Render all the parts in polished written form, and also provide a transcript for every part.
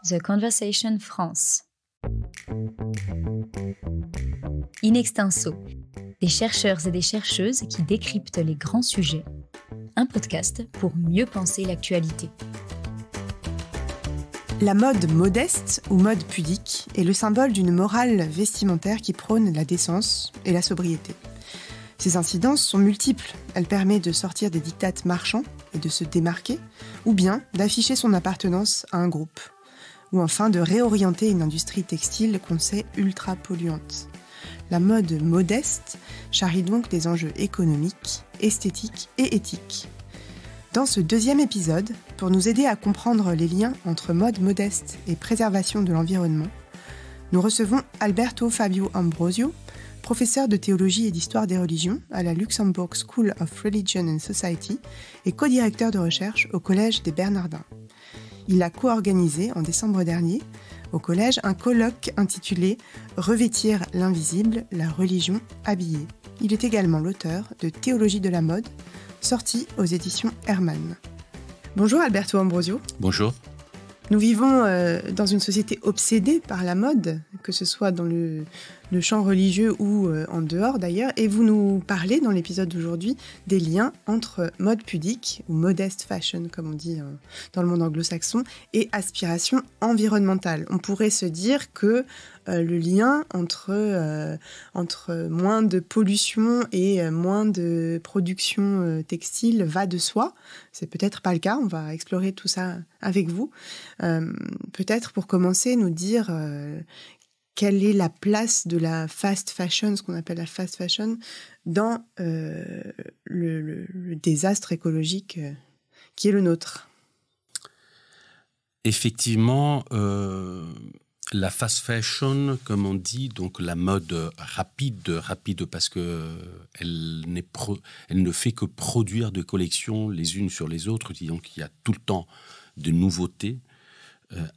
The Conversation France. In extenso, des chercheurs et des chercheuses qui décryptent les grands sujets. Un podcast pour mieux penser l'actualité. La mode modeste ou mode pudique est le symbole d'une morale vestimentaire qui prône la décence et la sobriété. Ses incidences sont multiples. Elle permet de sortir des diktats marchands et de se démarquer, ou bien d'afficher son appartenance à un groupe, ou enfin de réorienter une industrie textile qu'on sait ultra polluante. La mode modeste charrie donc des enjeux économiques, esthétiques et éthiques. Dans ce deuxième épisode, pour nous aider à comprendre les liens entre mode modeste et préservation de l'environnement, nous recevons Alberto Fabio Ambrosio, professeur de théologie et d'histoire des religions à la Luxembourg School of Religion and Society et co-directeur de recherche au Collège des Bernardins. Il a co-organisé en décembre dernier au collège un colloque intitulé « Revêtir l'invisible, la religion habillée ». Il est également l'auteur de Théologie de la mode, sorti aux éditions Hermann. Bonjour Alberto Ambrosio. Bonjour. Nous vivons dans une société obsédée par la mode, que ce soit dans le champ religieux ou en dehors d'ailleurs, et vous nous parlez dans l'épisode d'aujourd'hui des liens entre mode pudique, ou modest fashion comme on dit dans le monde anglo-saxon, et aspiration environnementale. On pourrait se dire que le lien entre moins de pollution et moins de production textile va de soi. C'est peut-être pas le cas, on va explorer tout ça avec vous. Peut-être pour commencer, nous dire quelle est la place de la fast fashion, ce qu'on appelle la fast fashion, dans le désastre écologique qui est le nôtre. Effectivement, la fast fashion, comme on dit, donc la mode rapide parce que elle ne fait que produire des collections les unes sur les autres, donc il y a tout le temps de nouveautés,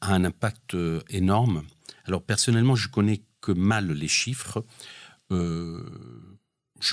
a un impact énorme. Alors personnellement, je connais que mal les chiffres. Je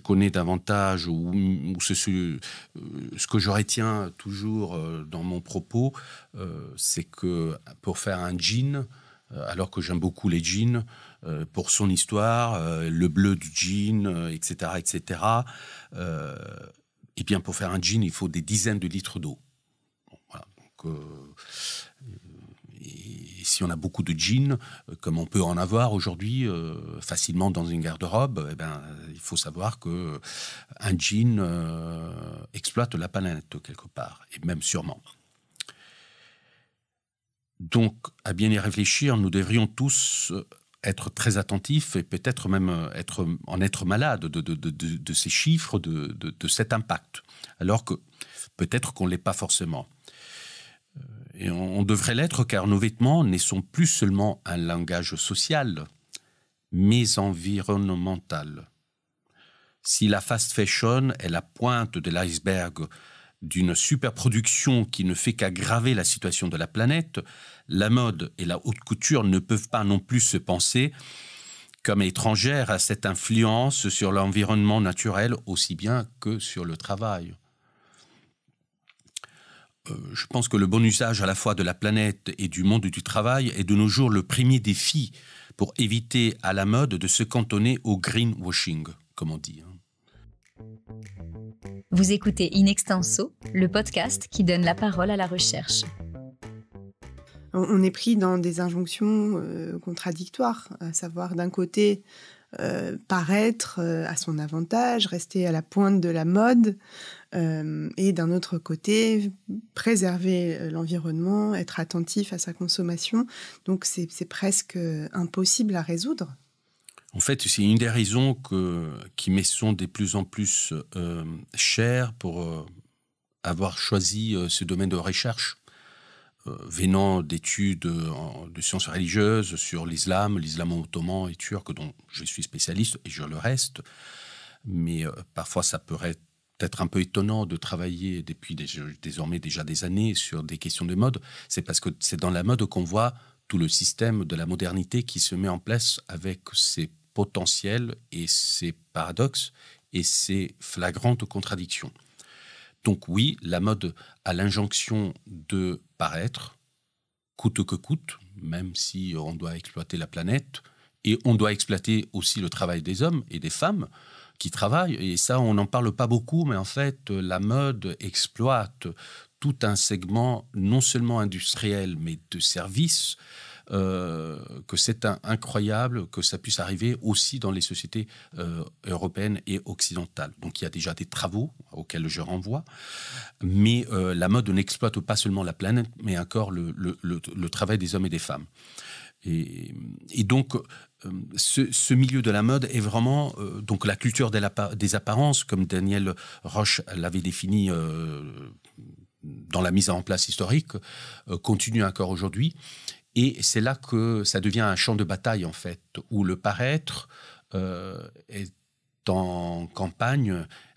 connais davantage ce que je retiens toujours dans mon propos, c'est que pour faire un jean, alors que j'aime beaucoup les jeans, pour son histoire, le bleu du jean, etc., et bien pour faire un jean, il faut des dizaines de litres d'eau. Bon, voilà, donc, et si on a beaucoup de jeans, comme on peut en avoir aujourd'hui facilement dans une garde-robe, il faut savoir que un jean exploite la planète quelque part, et même sûrement. Donc, à bien y réfléchir, nous devrions tous être très attentifs et peut-être même être malades de ces chiffres, de cet impact, alors que peut-être qu'on ne l'est pas forcément. Et on devrait l'être car nos vêtements ne sont plus seulement un langage social, mais environnemental. Si la fast fashion est la pointe de l'iceberg d'une superproduction qui ne fait qu'aggraver la situation de la planète, la mode et la haute couture ne peuvent pas non plus se penser comme étrangères à cette influence sur l'environnement naturel aussi bien que sur le travail. Je pense que le bon usage à la fois de la planète et du monde du travail est de nos jours le premier défi pour éviter à la mode de se cantonner au greenwashing, comme on dit. Vous écoutez In Extenso, le podcast qui donne la parole à la recherche. On est pris dans des injonctions contradictoires, à savoir d'un côté paraître à son avantage, rester à la pointe de la mode, et d'un autre côté préserver l'environnement, être attentif à sa consommation. Donc c'est presque impossible à résoudre. En fait, c'est une des raisons qui me sont de plus en plus chères pour avoir choisi ce domaine de recherche, venant d'études de sciences religieuses sur l'islam ottoman et turc, dont je suis spécialiste et je le reste. Mais parfois, ça peut être un peu étonnant de travailler depuis désormais déjà des années sur des questions de mode. C'est parce que c'est dans la mode qu'on voit tout le système de la modernité qui se met en place avec ses potentiels et ses paradoxes et ses flagrantes contradictions. Donc oui, la mode a l'injonction de paraître, coûte que coûte, même si on doit exploiter la planète. Et on doit exploiter aussi le travail des hommes et des femmes qui travaillent. Et ça, on n'en parle pas beaucoup, mais en fait, la mode exploite tout un segment, non seulement industriel, mais de services, que c'est incroyable que ça puisse arriver aussi dans les sociétés européennes et occidentales. Donc il y a déjà des travaux auxquels je renvoie, mais la mode n'exploite pas seulement la planète, mais encore le travail des hommes et des femmes. Et donc, ce milieu de la mode est vraiment donc la culture des apparences, comme Daniel Roche l'avait défini dans la mise en place historique, continue encore aujourd'hui. Et c'est là que ça devient un champ de bataille, en fait, où le paraître est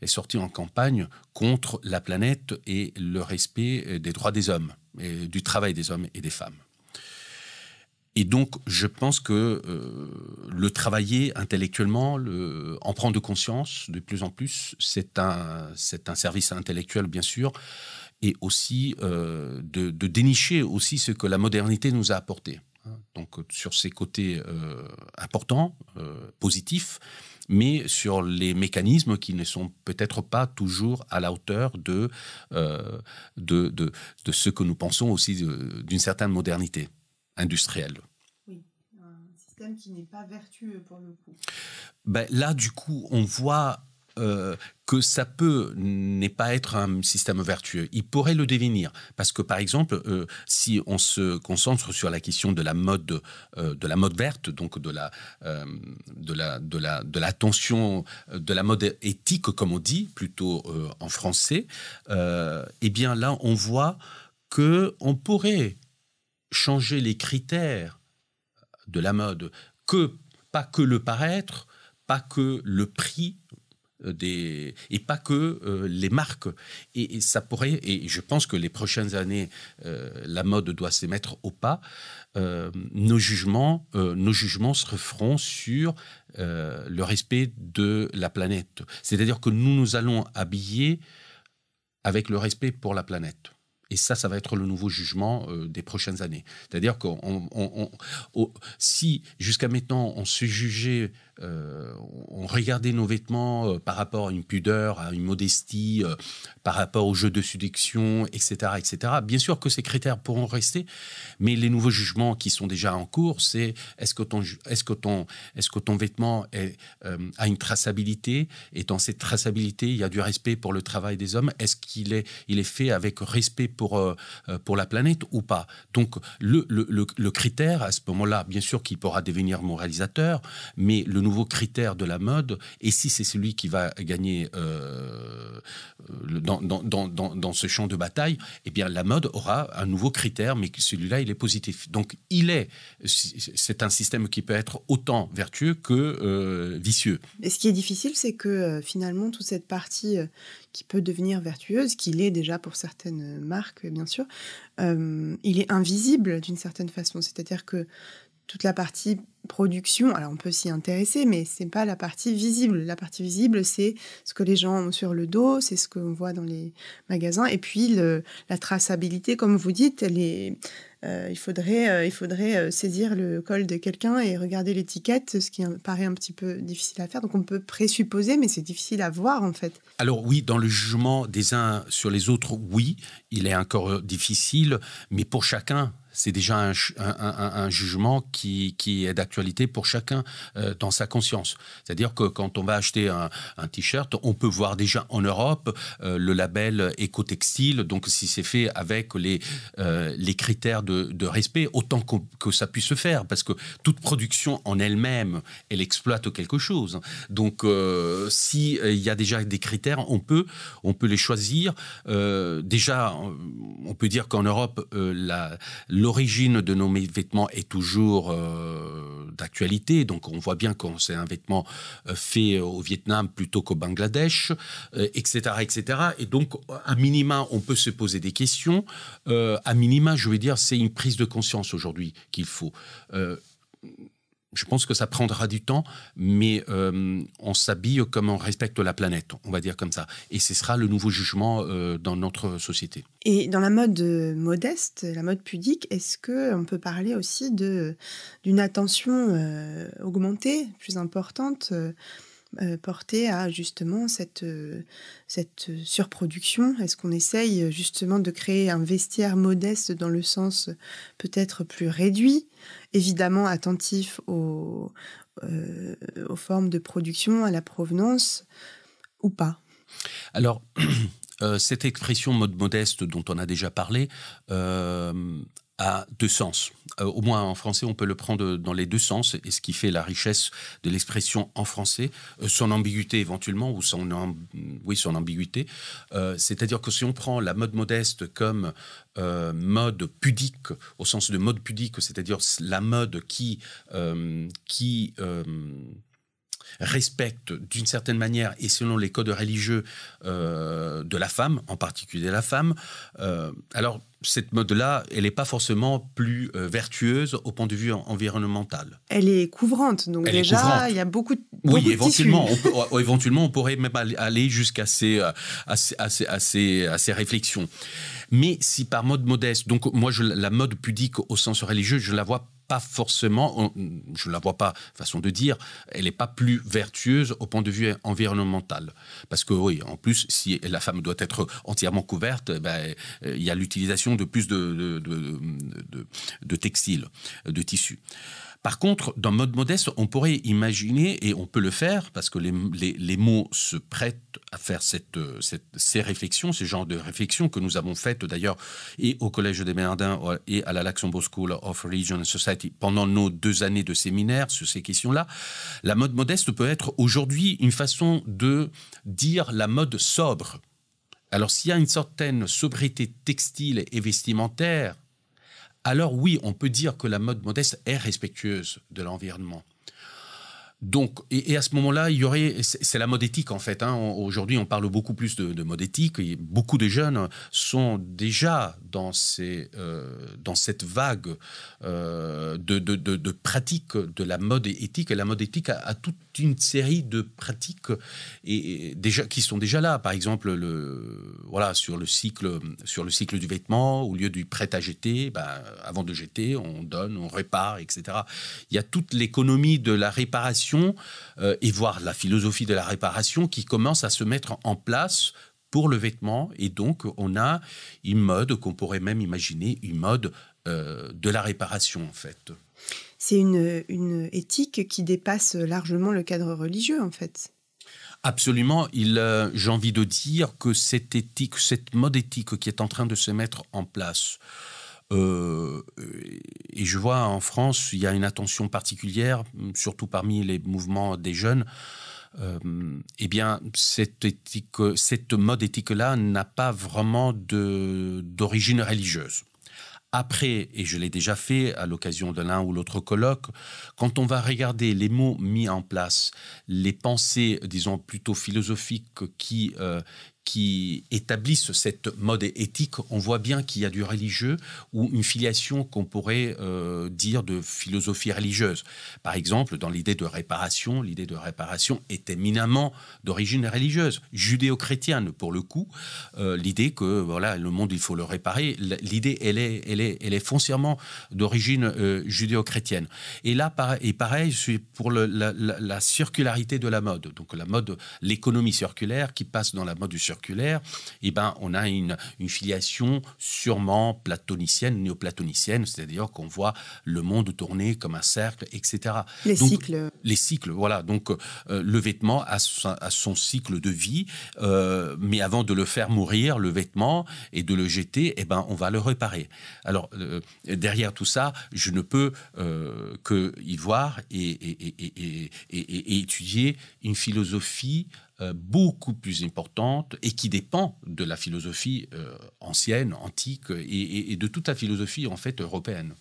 sorti en campagne contre la planète et le respect des droits des hommes, et du travail des hommes et des femmes. Et donc, je pense que le travailler intellectuellement, en prendre conscience de plus en plus, c'est un service intellectuel, bien sûr, et aussi de dénicher aussi ce que la modernité nous a apporté. Donc, sur ces côtés importants, positifs, mais sur les mécanismes qui ne sont peut-être pas toujours à la hauteur de ce que nous pensons aussi d'une certaine modernité industrielle. Oui, un système qui n'est pas vertueux pour le coup. Ben, là, du coup, on voit que ça n'est pas être un système vertueux. Il pourrait le devenir. Parce que, par exemple, si on se concentre sur la question de la mode verte, donc de l'attention, de la mode éthique, comme on dit, plutôt en français, eh bien là, on voit qu'on pourrait changer les critères de la mode, pas que le paraître, pas que le prix, et pas que les marques. Et ça pourrait, et je pense que les prochaines années, la mode doit se mettre au pas. Nos jugements se referont sur le respect de la planète. C'est-à-dire que nous allons habiller avec le respect pour la planète. Et ça va être le nouveau jugement des prochaines années. C'est-à-dire que si jusqu'à maintenant on se jugeait, on regardait nos vêtements par rapport à une pudeur, à une modestie, par rapport au jeu de séduction, etc., etc. Bien sûr que ces critères pourront rester, mais les nouveaux jugements qui sont déjà en cours, c'est est-ce que ton vêtement a une traçabilité, et dans cette traçabilité, il y a du respect pour le travail des hommes. Est-ce qu'il est fait avec respect pour la planète ou pas? Donc le critère, à ce moment-là, bien sûr qu'il pourra devenir moralisateur, mais le nouveau critère de la mode, et si c'est celui qui va gagner dans ce champ de bataille, eh bien la mode aura un nouveau critère, mais celui-là, il est positif. Donc c'est un système qui peut être autant vertueux que vicieux. Et ce qui est difficile, c'est que finalement, toute cette partie qui peut devenir vertueuse, qu'il est déjà pour certaines marques, bien sûr, il est invisible d'une certaine façon. C'est-à-dire que toute la partie production, alors on peut s'y intéresser, mais c'est pas la partie visible. La partie visible, c'est ce que les gens ont sur le dos, c'est ce qu'on voit dans les magasins. Et puis la traçabilité, comme vous dites, il faudrait saisir le col de quelqu'un et regarder l'étiquette, ce qui paraît un petit peu difficile à faire. Donc on peut présupposer, mais c'est difficile à voir en fait. Alors oui, dans le jugement des uns sur les autres, oui, il est encore difficile, mais pour chacun, c'est déjà un jugement qui est d'actualité pour chacun dans sa conscience. C'est-à-dire que quand on va acheter un t-shirt, on peut voir déjà en Europe le label éco-textile, donc si c'est fait avec les critères de respect, autant que ça puisse se faire, parce que toute production en elle-même, elle exploite quelque chose. Donc si il y a déjà des critères, on peut les choisir. Déjà, on peut dire qu'en Europe, l'origine de nos vêtements est toujours d'actualité. Donc, on voit bien que c'est un vêtement fait au Vietnam plutôt qu'au Bangladesh, etc., etc. Et donc, à minima, on peut se poser des questions. À minima, je veux dire, c'est une prise de conscience aujourd'hui qu'il faut. Je pense que ça prendra du temps, mais on s'habille comme on respecte la planète, on va dire comme ça. Et ce sera le nouveau jugement dans notre société. Et dans la mode modeste, la mode pudique, est-ce qu'on peut parler aussi d'une attention augmentée, plus importante, portée à justement cette surproduction? Est-ce qu'on essaye justement de créer un vestiaire modeste dans le sens peut-être plus réduit, évidemment attentif aux formes de production, à la provenance, ou pas? Alors, cette expression mode modeste dont on a déjà parlé a deux sens. Au moins en français, on peut le prendre dans les deux sens, et ce qui fait la richesse de l'expression en français, son ambiguïté éventuellement, ou son ambiguïté. C'est-à-dire que si on prend la mode modeste comme mode pudique, au sens de mode pudique, c'est-à-dire la mode qui respecte d'une certaine manière et selon les codes religieux de la femme, en particulier la femme, alors cette mode-là, elle n'est pas forcément plus vertueuse au point de vue environnemental. Elle est couvrante, donc il y a beaucoup de Oui, tissus. éventuellement, on pourrait même aller jusqu'à ces réflexions. Mais si par mode modeste, donc moi, la mode pudique au sens religieux, je la vois pas forcément, je ne la vois pas, façon de dire, elle n'est pas plus vertueuse au point de vue environnemental. Parce que oui, en plus, si la femme doit être entièrement couverte, il y a l'utilisation de plus de textiles, de tissus. Par contre, dans mode modeste, on pourrait imaginer, et on peut le faire, parce que les mots se prêtent à faire ces réflexions, ces genres de réflexions que nous avons faites d'ailleurs et au Collège des Bernardins et à la Luxembourg School of Religion and Society pendant nos 2 années de séminaire sur ces questions-là. La mode modeste peut être aujourd'hui une façon de dire la mode sobre. Alors s'il y a une certaine sobriété textile et vestimentaire, alors oui, on peut dire que la mode modeste est respectueuse de l'environnement. Donc, et à ce moment-là, c'est la mode éthique en fait. Aujourd'hui, on parle beaucoup plus de mode éthique. Et beaucoup de jeunes sont déjà dans cette vague de pratiques de la mode éthique. Et la mode éthique a toute une série de pratiques qui sont déjà là. Par exemple, sur le cycle du vêtement, au lieu du prêt à jeter, avant de jeter, on donne, on répare, etc. Il y a toute l'économie de la réparation et voire la philosophie de la réparation qui commence à se mettre en place pour le vêtement. Et donc, on a une mode qu'on pourrait même imaginer, une mode de la réparation, en fait. C'est une éthique qui dépasse largement le cadre religieux, en fait. Absolument. J'ai envie de dire que cette mode éthique qui est en train de se mettre en place, et je vois en France, il y a une attention particulière, surtout parmi les mouvements des jeunes. Cette mode éthique-là n'a pas vraiment d'origine religieuse. Après, et je l'ai déjà fait à l'occasion de l'un ou l'autre colloque, quand on va regarder les mots mis en place, les pensées, disons, plutôt philosophiques qui établissent cette mode éthique, on voit bien qu'il y a du religieux ou une filiation qu'on pourrait dire de philosophie religieuse. Par exemple, dans l'idée de réparation est éminemment d'origine religieuse, judéo-chrétienne pour le coup. L'idée que voilà, le monde, il faut le réparer, l'idée, elle est foncièrement d'origine judéo-chrétienne. Et là, pareil, c'est pour la circularité de la mode. Donc l'économie circulaire qui passe dans la mode du circulaire, on a une filiation sûrement platonicienne, néoplatonicienne, c'est-à-dire qu'on voit le monde tourner comme un cercle, etc. Les cycles, voilà. Donc, le vêtement a son cycle de vie, mais avant de le faire mourir, le vêtement, et de le jeter, on va le réparer. Alors, derrière tout ça, je ne peux que y voir et étudier une philosophie beaucoup plus importante et qui dépend de la philosophie ancienne, antique et de toute la philosophie en fait européenne.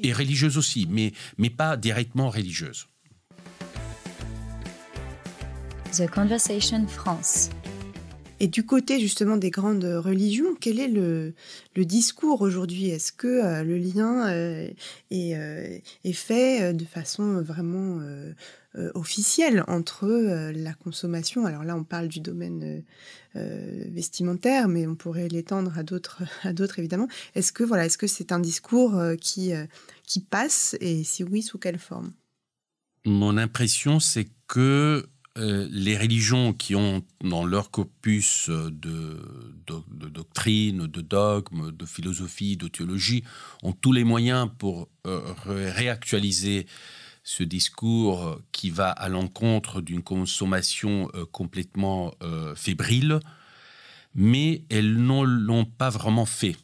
Et religieuse aussi, mais pas directement religieuse. The Conversation France. Et du côté justement des grandes religions, quel est le discours aujourd'hui? Est-ce que le lien est fait de façon vraiment officielle entre la consommation? Alors là, on parle du domaine vestimentaire, mais on pourrait l'étendre à d'autres évidemment. Est-ce que c'est un discours qui passe, et si oui, sous quelle forme? Mon impression, c'est que les religions qui ont dans leur corpus de doctrine, de dogme, de philosophie, de théologie, ont tous les moyens pour réactualiser ce discours qui va à l'encontre d'une consommation complètement fébrile, mais elles ne l'ont pas vraiment fait.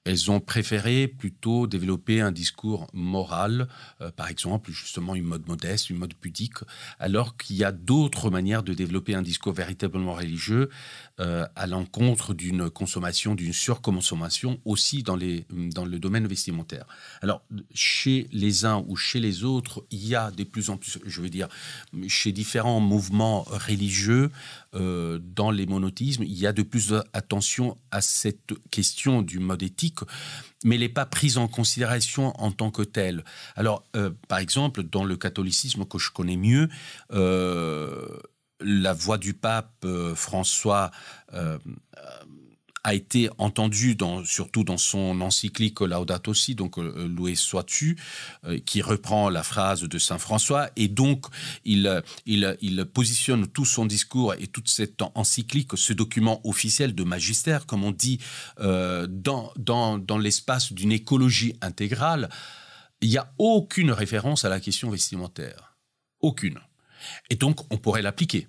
Elles ont préféré plutôt développer un discours moral, par exemple, justement une mode modeste, une mode pudique, alors qu'il y a d'autres manières de développer un discours véritablement religieux à l'encontre d'une consommation, d'une surconsommation, aussi dans le domaine vestimentaire. Alors, chez les uns ou chez les autres, il y a de plus en plus, je veux dire, chez différents mouvements religieux, dans les monothéismes, il y a de plus d'attention à cette question du mode éthique, mais elle n'est pas prise en considération en tant que telle. Alors, par exemple, dans le catholicisme que je connais mieux, la voix du pape François a été entendue surtout dans son encyclique Laudato Si, donc loué sois-tu, qui reprend la phrase de saint François, et donc il positionne tout son discours et toute cette encyclique, ce document officiel de magistère, comme on dit, dans l'espace d'une écologie intégrale. Il n'y a aucune référence à la question vestimentaire. Aucune. Et donc, on pourrait l'appliquer.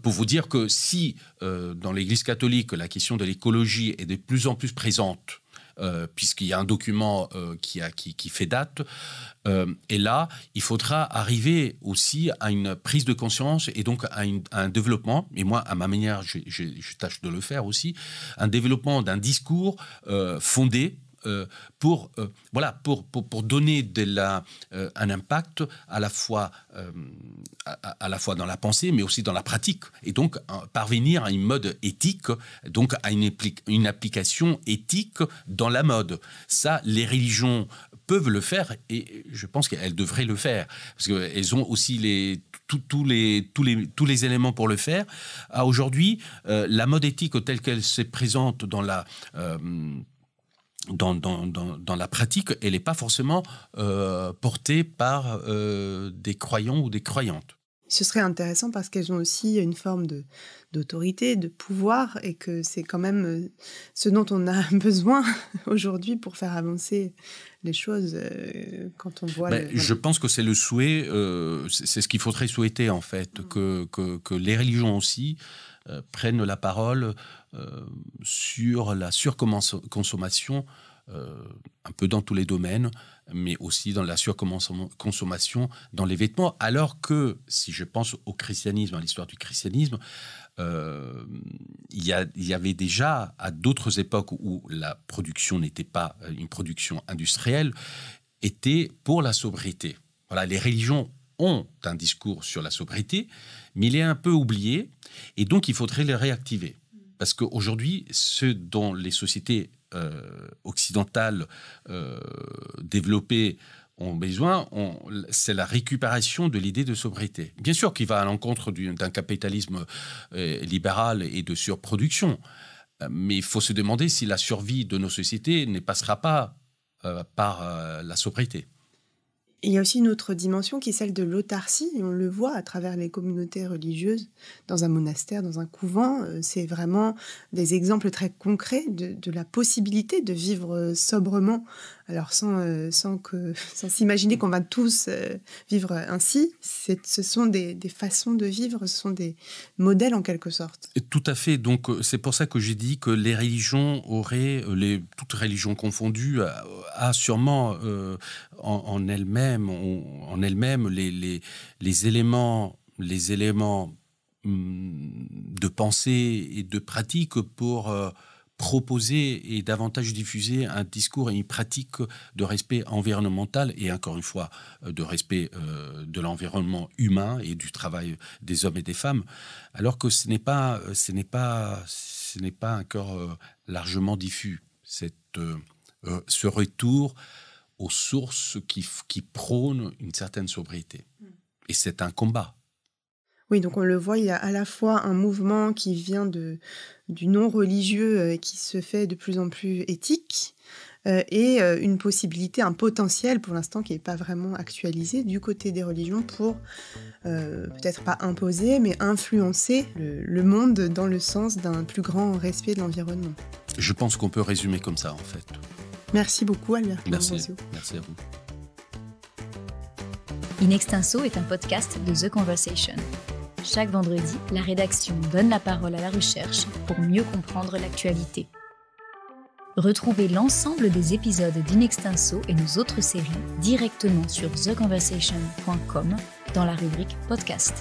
Pour vous dire que si, dans l'Église catholique, la question de l'écologie est de plus en plus présente, puisqu'il y a un document qui fait date, et là, il faudra arriver aussi à une prise de conscience et donc à un développement, et moi, à ma manière, je tâche de le faire aussi, un développement d'un discours fondé pour donner un impact à la fois dans la pensée, mais aussi dans la pratique, et donc parvenir à une mode éthique, donc à une application éthique dans la mode. Ça, les religions peuvent le faire, et je pense qu'elles devraient le faire, parce qu'elles ont aussi tous les éléments pour le faire. Aujourd'hui, la mode éthique telle qu'elle se présente dans la pratique, elle n'est pas forcément portée par des croyants ou des croyantes. Ce serait intéressant parce qu'elles ont aussi une forme d'autorité, de pouvoir, et que c'est quand même ce dont on a besoin aujourd'hui pour faire avancer les choses quand on voit... Je pense que c'est le souhait, c'est ce qu'il faudrait souhaiter en fait, que les religions aussi prennent la parole sur la surconsommation, un peu dans tous les domaines, mais aussi dans la surconsommation dans les vêtements, alors que, si je pense au christianisme, à l'histoire du christianisme, il y avait déjà, à d'autres époques où la production n'était pas une production industrielle, était pour la sobriété. Voilà, les religions ont un discours sur la sobriété, mais il est un peu oublié, et donc il faudrait le réactiver. Parce qu'aujourd'hui, ce dont les sociétés occidentales développées ont besoin, c'est la récupération de l'idée de sobriété. Bien sûr qu'il va à l'encontre d'un capitalisme libéral et de surproduction, mais il faut se demander si la survie de nos sociétés ne passera pas par la sobriété. Il y a aussi une autre dimension qui est celle de l'autarcie, et on le voit à travers les communautés religieuses, dans un monastère, dans un couvent. C'est vraiment des exemples très concrets de la possibilité de vivre sobrement, alors sans s'imaginer qu'on va tous vivre ainsi. Ce sont des façons de vivre, ce sont des modèles en quelque sorte. Et tout à fait, donc c'est pour ça que j'ai dit que les religions auraient, toutes religions confondues, a sûrement en elles-mêmes les éléments de pensée et de pratique pour proposer et davantage diffuser un discours et une pratique de respect environnemental et encore une fois de respect de l'environnement humain et du travail des hommes et des femmes, alors que ce n'est pas encore largement diffus, ce retour aux sources qui prônent une certaine sobriété. Et c'est un combat. Oui, donc on le voit, il y a à la fois un mouvement qui vient du non-religieux qui se fait de plus en plus éthique et une possibilité, un potentiel pour l'instant qui n'est pas vraiment actualisé du côté des religions pour peut-être pas imposer, mais influencer le monde dans le sens d'un plus grand respect de l'environnement. Je pense qu'on peut résumer comme ça en fait. Merci beaucoup Albert. Merci à vous. In Extenso est un podcast de The Conversation. Chaque vendredi, la rédaction donne la parole à la recherche pour mieux comprendre l'actualité. Retrouvez l'ensemble des épisodes d'In Extenso et nos autres séries directement sur theconversation.com dans la rubrique podcast.